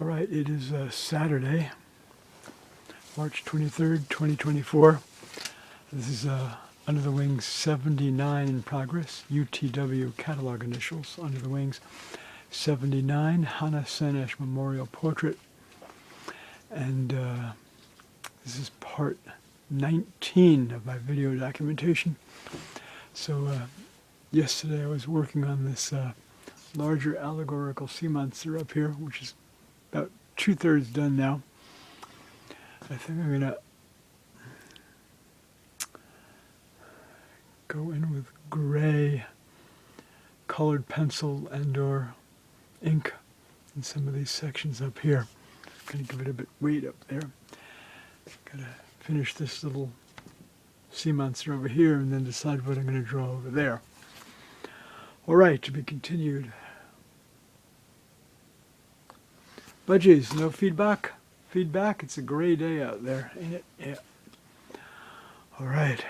All right, it is Saturday, March 23rd, 2024. This is Under the Wings 79 in progress, UTW catalog initials, Under the Wings 79, Hannah Senesh Memorial Portrait. And this is part 19 of my video documentation. So yesterday I was working on this larger allegorical sea monster up here, which is about 2/3 done now. I think I'm gonna go in with gray colored pencil and or ink in some of these sections up here. Gonna give it a bit weight up there. Gotta finish this little sea monster over here and then decide what I'm gonna draw over there. All right, to be continued. Budgies, no feedback? Feedback? It's a gray day out there, ain't it? Yeah. All right.